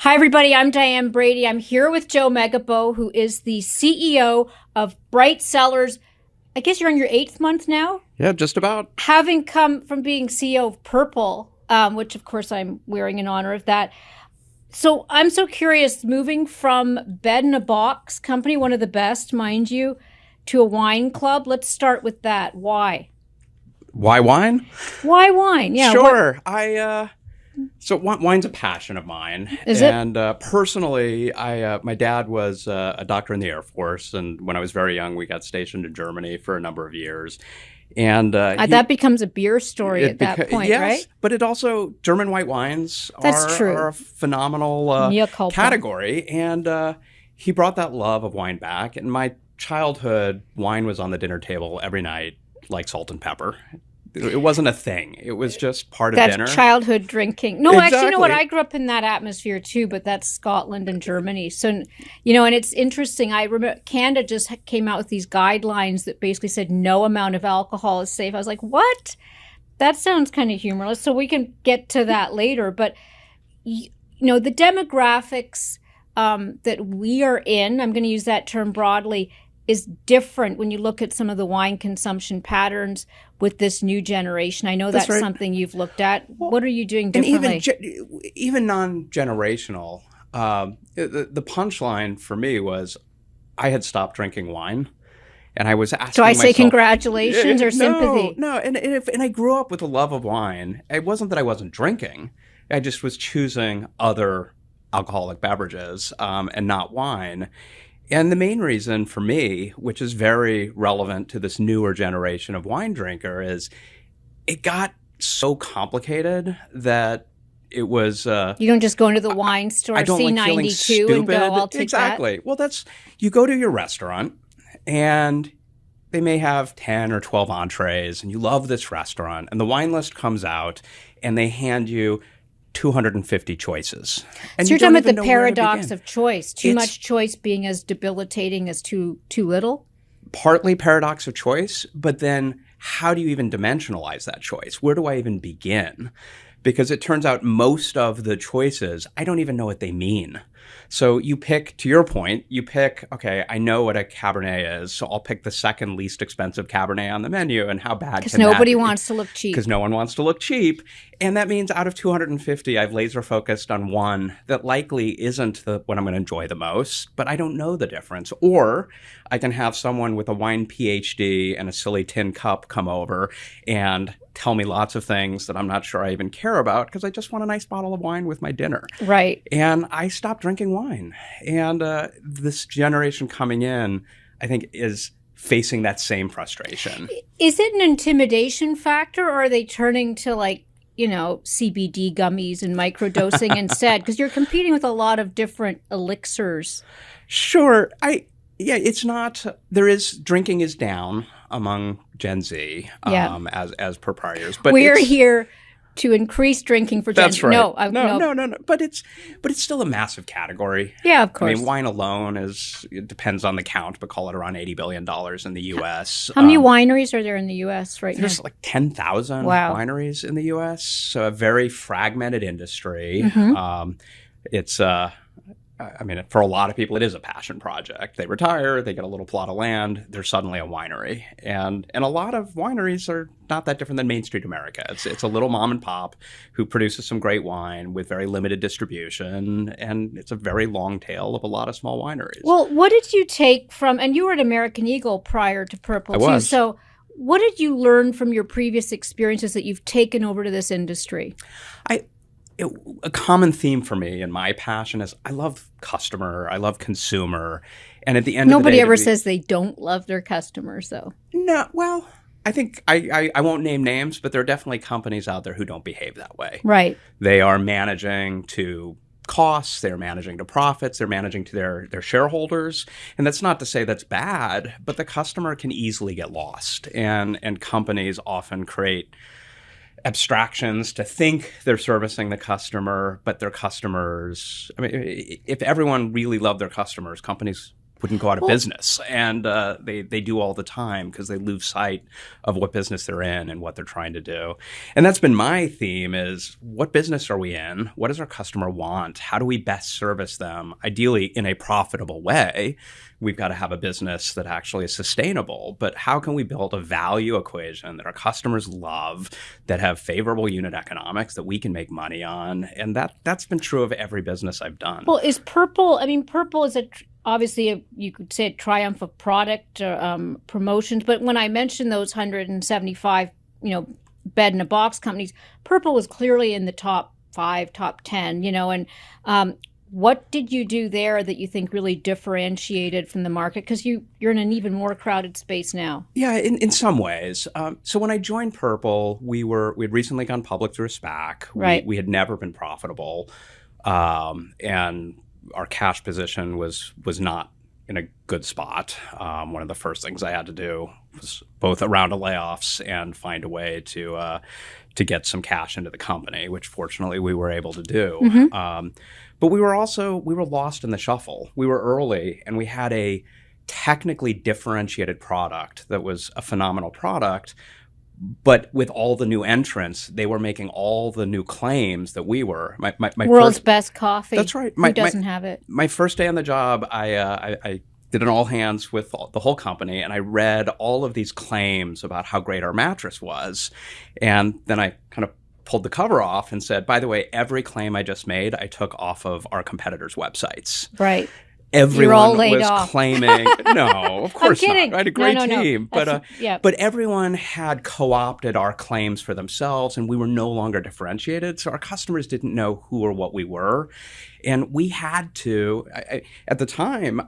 Hi, everybody. I'm Diane Brady. I'm here with Joe Megibow, who is the CEO of Bright Cellars. I guess you're on your 8th month now? Yeah, just about. Having come from being CEO of Purple, which, of course, I'm wearing in honor of that. So I'm so curious, moving from bed in a box company, one of the best, mind you, to a wine club. Let's start with that. Why? Why wine? Why wine? Yeah. Sure. So wine's a passion of mine. Is it? And personally, my dad was a doctor in the Air Force. And when I was very young, we got stationed in Germany for a number of years. And that becomes a beer story at that point, yes, right? But it also, German white wines are a phenomenal category. And he brought that love of wine back. In my childhood, wine was on the dinner table every night, like salt and pepper. It wasn't a thing. It was just part of dinner. That's childhood drinking. No, Exactly. Actually, you know what? I grew up in that atmosphere too, but that's Scotland and Germany. So, and it's interesting. I remember Canada just came out with these guidelines that basically said no amount of alcohol is safe. I was like, what? That sounds kind of humorless. So we can get to that later. But, the demographics that we are in, I'm going to use that term broadly, is different when you look at some of the wine consumption patterns with this new generation. I know that's right. Something you've looked at. What are you doing differently? And even non-generational, the punchline for me was I had stopped drinking wine. And I was asking So I say myself, congratulations or sympathy? No. And I grew up with a love of wine. It wasn't that I wasn't drinking. I just was choosing other alcoholic beverages and not wine. And the main reason for me, which is very relevant to this newer generation of wine drinker, is it got so complicated that it was... you don't just go into the wine store, see 92 and go, I'll take exactly. that. Well, you go to your restaurant and they may have 10 or 12 entrees and you love this restaurant and the wine list comes out and they hand you 250 choices. And so you're talking about the paradox of choice. Too much choice being as debilitating as too little? Partly paradox of choice, but then how do you even dimensionalize that choice? Where do I even begin? Because it turns out most of the choices, I don't even know what they mean. So you pick, to your point, okay, I know what a Cabernet is, so I'll pick the second least expensive Cabernet on the menu, and how bad can that be? Because nobody wants to look cheap. Because no one wants to look cheap. And that means out of 250, I've laser focused on one that likely isn't what I'm going to enjoy the most, but I don't know the difference. Or I can have someone with a wine PhD and a silly tin cup come over and tell me lots of things that I'm not sure I even care about because I just want a nice bottle of wine with my dinner. Right. And I stopped drinking wine. And this generation coming in, I think, is facing that same frustration. Is it an intimidation factor, or are they turning to CBD gummies and microdosing instead? Because you're competing with a lot of different elixirs. Sure. It's not, drinking is down among Gen Z as per prior years. But we're here to increase drinking for Gen Z. That's right. No. But it's still a massive category. Yeah, of course. I mean, wine alone it depends on the count, but call it around $80 billion in the U.S. How many wineries are there in the U.S. right now? There's like 10,000 wineries in the U.S., so a very fragmented industry. Mm-hmm. For a lot of people, it is a passion project. They retire, they get a little plot of land, they're suddenly a winery. And a lot of wineries are not that different than Main Street America. It's a little mom and pop who produces some great wine with very limited distribution, and it's a very long tail of a lot of small wineries. Well, what did you take from, and you were at American Eagle prior to Purple I was. So what did you learn from your previous experiences that you've taken over to this industry? A common theme for me and my passion is I love customer, I love consumer, and at the end of the day... Nobody ever says they don't love their customers, though. No, well, I think I won't name names, but there are definitely companies out there who don't behave that way. Right. They are managing to costs, they're managing to profits, they're managing to their shareholders. And that's not to say that's bad, but the customer can easily get lost. And companies often create abstractions to think they're servicing the customer, but their customers, if everyone really loved their customers, companies wouldn't go out of business. And they do all the time because they lose sight of what business they're in and what they're trying to do. And that's been my theme is what business are we in? What does our customer want? How do we best service them? Ideally in a profitable way. We've got to have a business that actually is sustainable. But how can we build a value equation that our customers love, that have favorable unit economics that we can make money on? And that's been true of every business I've done. Well, is Purple, Purple is obviously you could say a triumph of product promotions. But when I mentioned those 175, bed in a box companies, Purple was clearly in the top 5, top 10, and what did you do there that you think really differentiated from the market? Because you're in an even more crowded space now. Yeah, in some ways. So when I joined Purple, we had recently gone public through a SPAC. Right. We had never been profitable, and our cash position was not in a good spot. One of the first things I had to do was both a round of layoffs and find a way to get some cash into the company, which fortunately we were able to do. Mm-hmm. But we were lost in the shuffle. We were early, and we had a technically differentiated product that was a phenomenal product. But with all the new entrants, they were making all the new claims that we were. My world's best coffee. That's right. Who doesn't have it? My first day on the job, I did an all hands with the whole company, and I read all of these claims about how great our mattress was. And then I kind of pulled the cover off and said, by the way, every claim I just made, I took off of our competitors' websites. Right. Everyone was claiming, no, of course not. I had a great team. No. But everyone had co-opted our claims for themselves, and we were no longer differentiated. So our customers didn't know who or what we were. And we had to, at the time,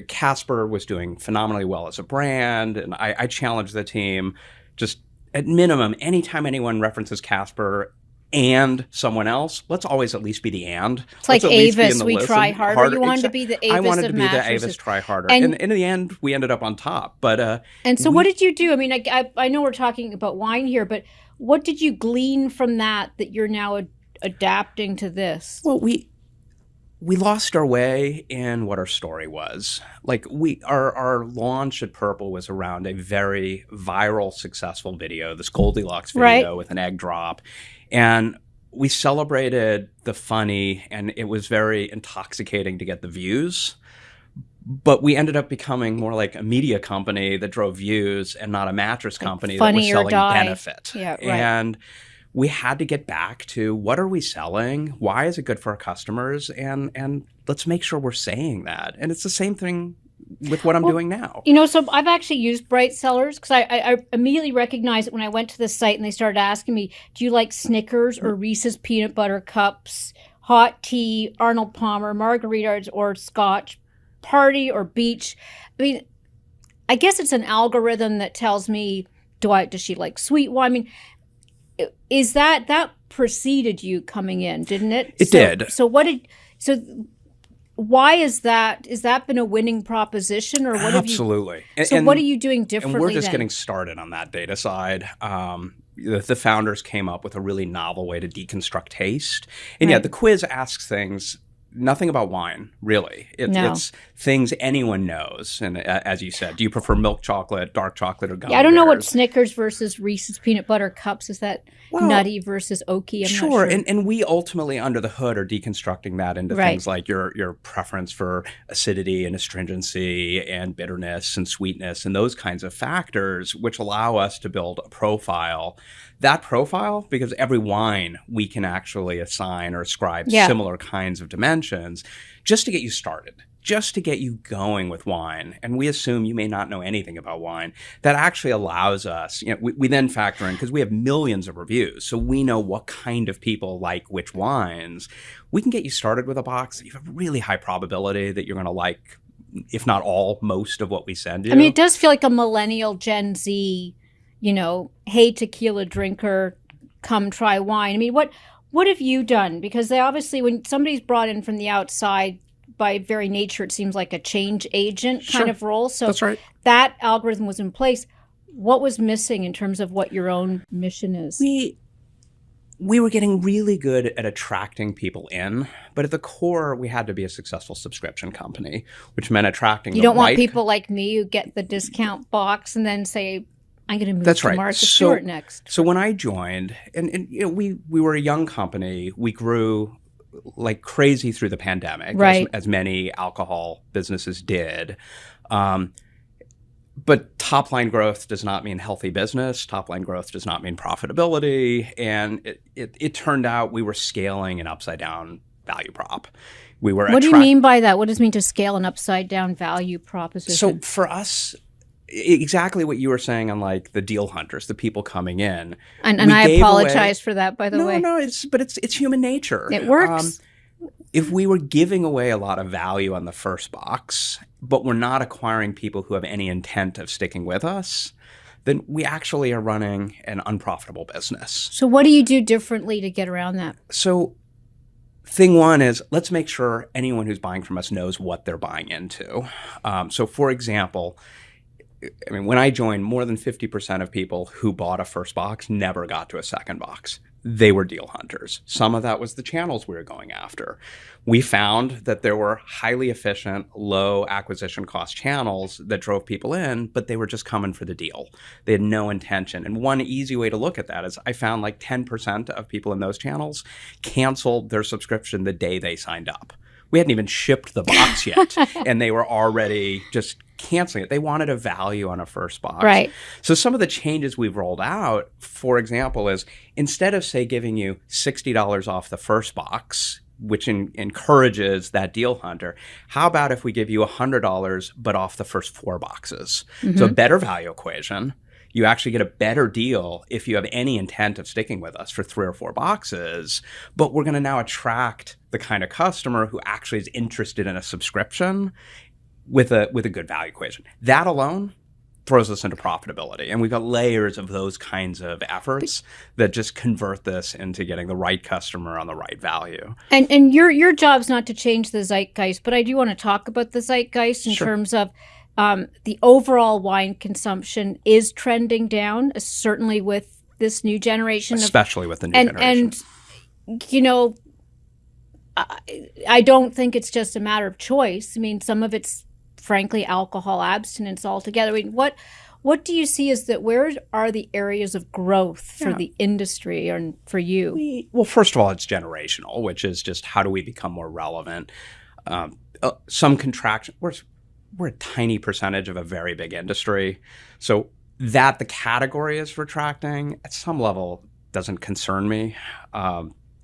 Casper was doing phenomenally well as a brand, and I challenged the team just at minimum, anytime anyone references Casper and someone else, let's always at least be the and. It's like Avis, we try harder. You wanted to be the Avis I wanted of to be the mattresses. Avis try harder. And in the end, we ended up on top. But and so what did you do? I know we're talking about wine here, but what did you glean from that you're now adapting to this? Well, we lost our way in what our story was. Like our launch at Purple was around a very viral, successful video, this Goldilocks video with an egg drop. And we celebrated the funny, and it was very intoxicating to get the views. But we ended up becoming more like a media company that drove views and not a mattress company that was selling benefit. Yeah, right. And we had to get back to what are we selling? Why is it good for our customers? And let's make sure we're saying that. And it's the same thing with what I'm doing now. So I've actually used Bright Cellars because I immediately recognized it when I went to the site and they started asking me, do you like Snickers or Reese's peanut butter cups, hot tea, Arnold Palmer, margaritas or scotch, party or beach? I guess it's an algorithm that tells me, does she like sweet wine? Is that preceded you coming in, didn't it? It did. Why is that? Has that been a winning proposition, or what? Absolutely. What are you doing differently? And we're just getting started on that data side. The founders came up with a really novel way to deconstruct taste. And the quiz asks things. Nothing about wine, really. It's things anyone knows. And as you said, do you prefer milk chocolate, dark chocolate, or gummy I don't know what bears? Snickers versus Reese's peanut butter cups is. That nutty versus oaky? I'm not sure. And we ultimately, under the hood, are deconstructing that into things like your preference for acidity and astringency and bitterness and sweetness and those kinds of factors, which allow us to build a profile. That profile, because every wine we can actually assign or ascribe similar kinds of dimensions, just to get you started, just to get you going with wine. And we assume you may not know anything about wine. That actually allows us, we then factor in, because we have millions of reviews, so we know what kind of people like which wines. We can get you started with a box that you have a really high probability that you're going to like, if not all, most of what we send you. It does feel like a millennial Gen Z, hey, tequila drinker, come try wine. What have you done? Because they obviously, when somebody's brought in from the outside, by very nature, it seems like a change agent kind of role. So that's right. That algorithm was in place. What was missing in terms of what your own mission is? we were getting really good at attracting people in, but at the core, we had to be a successful subscription company, which meant attracting. You don't want people like me who get the discount box and then say, I'm going to move to Martha Stewart next. So when I joined, and we were a young company, we grew like crazy through the pandemic, right, as many alcohol businesses did. But top line growth does not mean healthy business. Top line growth does not mean profitability. And it turned out we were scaling an upside down value prop. What do you mean by that? What does it mean to scale an upside down value proposition? So for us, exactly what you were saying on like the deal hunters, the people coming in. And I apologize for that, by the way. No, it's human nature. It works. If we were giving away a lot of value on the first box, but we're not acquiring people who have any intent of sticking with us, then we actually are running an unprofitable business. So what do you do differently to get around that? So thing one is, let's make sure anyone who's buying from us knows what they're buying into. So for example, I mean, when I joined, more than 50% of people who bought a first box never got to a second box. They were deal hunters. Some of that was the channels we were going after. We found that there were highly efficient, low acquisition cost channels that drove people in, but they were just coming for the deal. They had no intention. And one easy way to look at that is I found like 10% of people in those channels canceled their subscription the day they signed up. We hadn't even shipped the box yet, and they were already just canceling it. They wanted a value on a first box. Right. So some of the changes we've rolled out, for example, is instead of, say, giving you $60 off the first box, which encourages that deal hunter, how about if we give you $100 but off the first 4 boxes? Mm-hmm. So a better value equation. You actually get a better deal if you have any intent of sticking with us for 3 or 4 boxes. But we're going to now attract the kind of customer who actually is interested in a subscription with a good value equation. That alone throws us into profitability. And we've got layers of those kinds of efforts that just convert this into getting the right customer on the right value. And your job's not to change the zeitgeist, but I do want to talk about the zeitgeist in terms of the overall wine consumption is trending down, certainly with this new generation. Especially with the new generation. And, you know, I don't think it's just a matter of choice. I mean, some of it's, frankly, alcohol abstinence altogether. I mean, what do you see as that? Where are the areas of growth for the industry and for you? Well, first of all, it's generational, which is just how do we become more relevant? Some contraction. We're a tiny percentage of a very big industry. So that the category is retracting at some level doesn't concern me.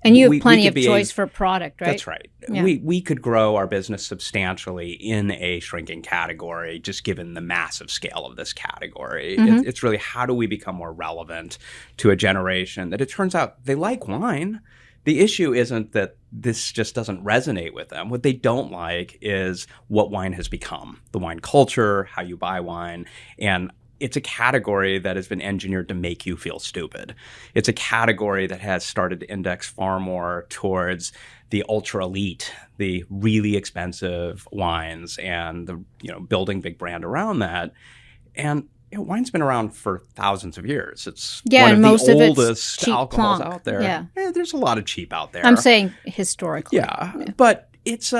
And you have plenty of choice for product, right? That's right. Yeah. We could grow our business substantially in a shrinking category, just given the massive scale of this category. Mm-hmm. It's really how do we become more relevant to a generation that it turns out they like wine. The issue isn't that this just doesn't resonate with them. What they don't like is what wine has become, the wine culture, how you buy wine. And it's a category that has been engineered to make you feel stupid. It's a category that has started to index far more towards the ultra elite, the really expensive wines, and the building big brand around that. And wine's been around for thousands of years. It's one of the oldest alcohols out there. Yeah, there's a lot of cheap out there. I'm saying historically. Yeah. But it's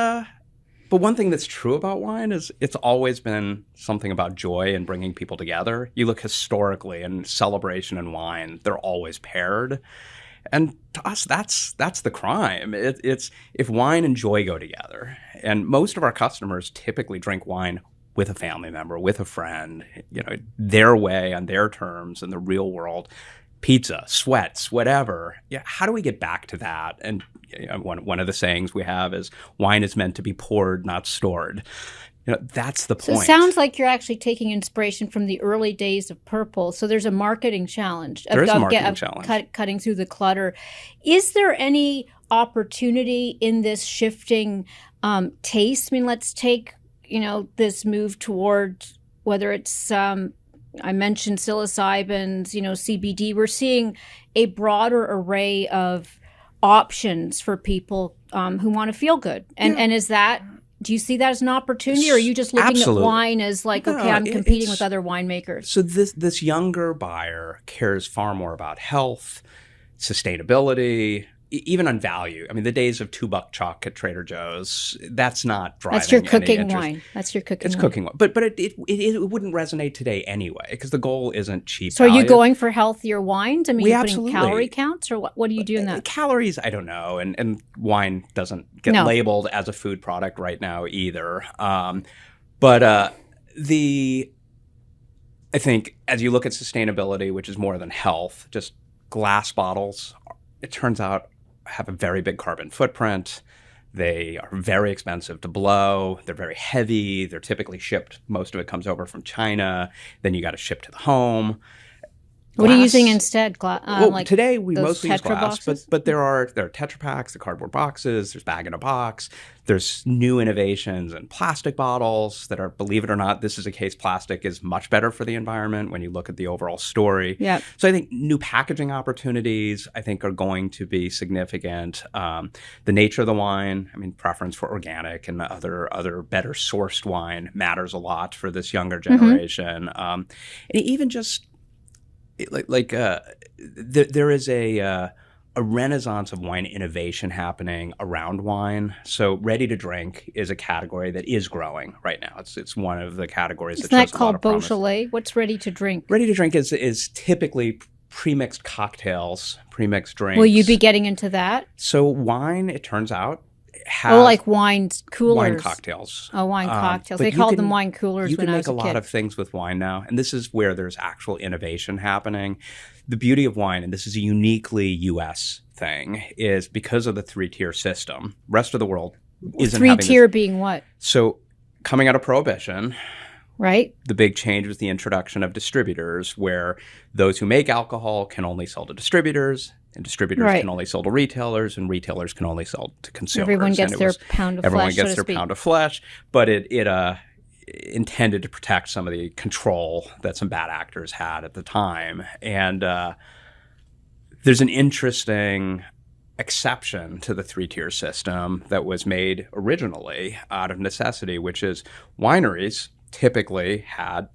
But one thing that's true about wine is it's always been something about joy and bringing people together. You look historically, and celebration and wine, they're always paired. And to us, that's the crime. It's if wine and joy go together. And most of our customers typically drink wine with a family member, with a friend, their way, on their terms, in the real world. Pizza, sweats, whatever. Yeah, how do we get back to that? And one of the sayings we have is wine is meant to be poured, not stored. That's the point. So it sounds like you're actually taking inspiration from the early days of Purple. So there's a marketing challenge. There is a marketing challenge. Cutting through the clutter. Is there any opportunity in this shifting taste? I mean, let's take, this move toward whether it's I mentioned psilocybins, CBD. We're seeing a broader array of options for people who want to feel good. And is that, do you see that as an opportunity, or are you just looking Absolutely. at wine as like, okay, I'm competing with other winemakers? So this younger buyer cares far more about health, sustainability, even on value. I mean, the days of $2 chalk at Trader Joe's, that's not driving. That's your any cooking interest. wine. That's your cooking It's wine. cooking wine. But it wouldn't resonate today anyway, because the goal isn't cheap So are you value. going for healthier wines? I mean, We you're putting absolutely- calorie counts, or what do you do in that? Calories, I don't know. And wine doesn't get No. labeled as a food product right now either. I think as you look at sustainability, which is more than health, just glass bottles, it turns out have a very big carbon footprint. They are very expensive to blow. They're very heavy. They're typically shipped. Most of it comes over from China. Then you got to ship to the home. What are you Glass- using instead? Like today we those mostly use Tetra glass, boxes? but there are Tetra Paks, the cardboard boxes. There's bag in a box. There's new innovations in plastic bottles that are, believe it or not, this is a case plastic is much better for the environment when you look at the overall story. Yeah. So I think new packaging opportunities, I think, are going to be significant. The nature of the wine, I mean, preference for organic and other better sourced wine matters a lot for this younger generation. And even just there is a renaissance of wine innovation happening around wine. So ready to drink is a category that is growing right now. It's one of the categories Isn't that that shows a lot called of promise. Beaujolais? What's ready to drink? Ready to drink is typically pre-mixed cocktails, pre-mixed drinks. Will you be getting into that? So wine, it turns out, has like wine coolers. wine cocktails. Oh, wine cocktails. but They you called can- them wine coolers You when can I make was a a kid. lot of things with wine now, and this is where there's actual innovation happening. The beauty of wine, and this is a uniquely U.S. thing, is because of the three-tier system. Rest of the world isn't having this. Three-tier being what? So coming out of Prohibition, Right? the big change was the introduction of distributors, where those who make alcohol can only sell to distributors, and distributors Right. can only sell to retailers, and retailers can only sell to consumers. Everyone gets And it their was- pound of Everyone flesh, gets so to their speak. pound of flesh, but it intended to protect some of the control that some bad actors had at the time. And there's an interesting exception to the three-tier system that was made originally out of necessity, which is wineries typically had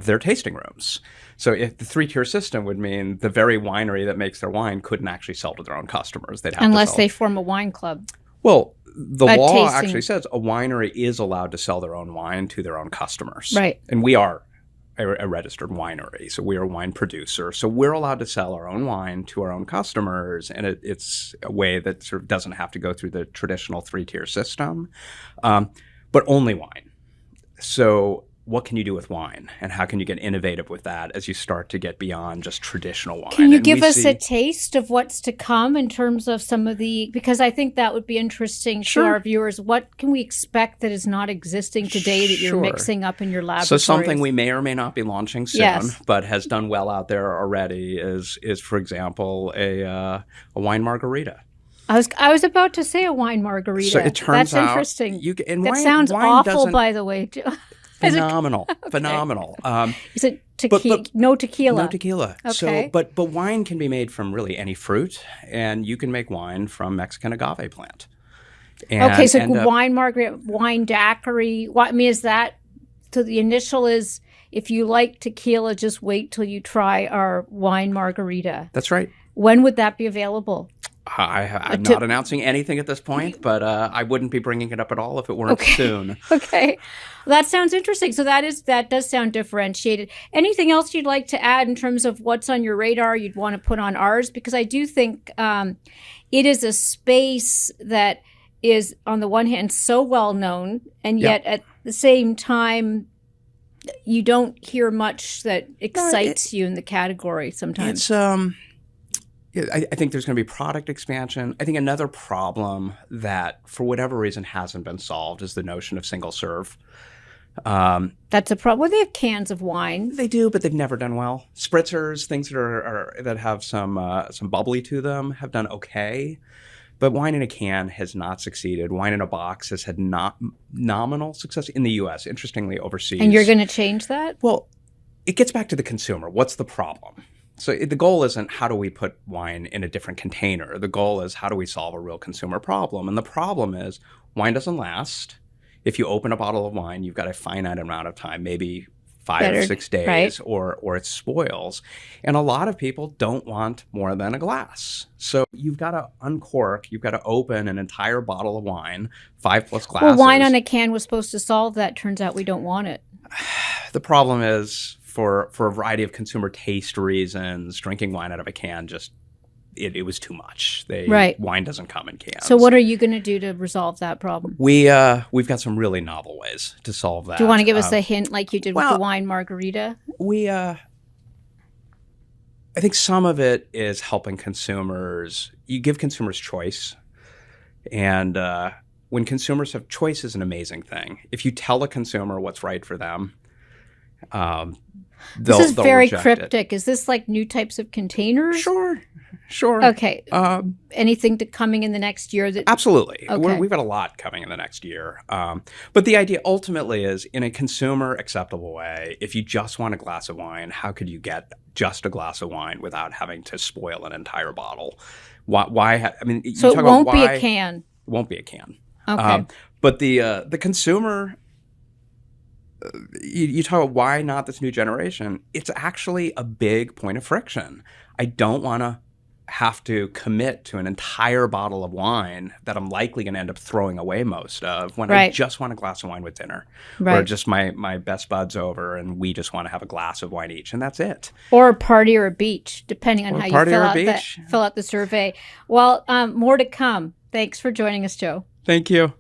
their tasting rooms. So if the three-tier system would mean the very winery that makes their wine couldn't actually sell to their own customers. They'd have Unless to sell. they form a wine club. Well, the A law tasting- actually says a winery is allowed to sell their own wine to their own customers. Right. And we are a registered winery, so we are a wine producer. So we're allowed to sell our own wine to our own customers, and it's a way that sort of doesn't have to go through the traditional three-tier system, but only wine. So what can you do with wine, and how can you get innovative with that as you start to get beyond just traditional wine? Can you And give we us see- a taste of what's to come in terms of some of the, because I think that would be interesting to Sure. our viewers. What can we expect that is not existing today that you're Sure. mixing up in your laboratory? So something we may or may not be launching soon, Yes. but has done well out there already is for example, a wine margarita. I was about to say a wine margarita. So it turns That's out interesting. and That wine- sounds wine awful, doesn't- by the way. Is it- Phenomenal, phenomenal. Is it tequila? but- No tequila. No tequila. Okay. So, but wine can be made from really any fruit, and you can make wine from Mexican agave plant. And Okay, so end up- wine margarita, wine daiquiri. What I mean is that. So the initial is, if you like tequila, just wait till you try our wine margarita. That's right. When would that be available? I'm not announcing anything at this point, but I wouldn't be bringing it up at all if it weren't soon. Okay, that sounds interesting. So that does sound differentiated. Anything else you'd like to add in terms of what's on your radar you'd want to put on ours? Because I do think it is a space that is, on the one hand, so well known, and yet at the same time, you don't hear much that excites you in the category sometimes. It's I think there's going to be product expansion. I think another problem that, for whatever reason, hasn't been solved is the notion of single serve. That's a problem. Well, they have cans of wine. They do, but they've never done well. Spritzers, things that have some bubbly to them, have done okay. But wine in a can has not succeeded. Wine in a box has had nominal success in the U.S., interestingly, overseas. And you're going to change that? Well, it gets back to the consumer. What's the problem? So the goal isn't how do we put wine in a different container. The goal is how do we solve a real consumer problem. And the problem is wine doesn't last. If you open a bottle of wine, you've got a finite amount of time, maybe 5 or 6 days, right. or it spoils. And a lot of people don't want more than a glass. So you've got to uncork, you've got to open an entire bottle of wine, 5+ glasses. Well, wine on a can was supposed to solve that. Turns out we don't want it. The problem is, for a variety of consumer taste reasons, drinking wine out of a can just, it was too much. Right. Wine doesn't come in cans. So what are you going to do to resolve that problem? We've got some really novel ways to solve that. Do you want to give us a hint like you did with well, the wine margarita? I think some of it is helping consumers. You give consumers choice. And when consumers have choice is an amazing thing. If you tell a consumer what's right for them, this is very cryptic. It. Is this like new types of containers? Sure. Okay. Anything coming in the next year? Absolutely. Okay. We've got a lot coming in the next year. But the idea ultimately is, in a consumer acceptable way, if you just want a glass of wine, how could you get just a glass of wine without having to spoil an entire bottle? Why I mean, so it won't be a can. It won't be a can. Okay. But the consumer, you talk about why not this new generation. It's actually a big point of friction. I don't want to have to commit to an entire bottle of wine that I'm likely going to end up throwing away most of when I just want a glass of wine with dinner. Or just my best buds over and we just want to have a glass of wine each, and that's it. Or a party or a beach, depending on how you fill out the survey. Well, more to come. Thanks for joining us, Joe. Thank you.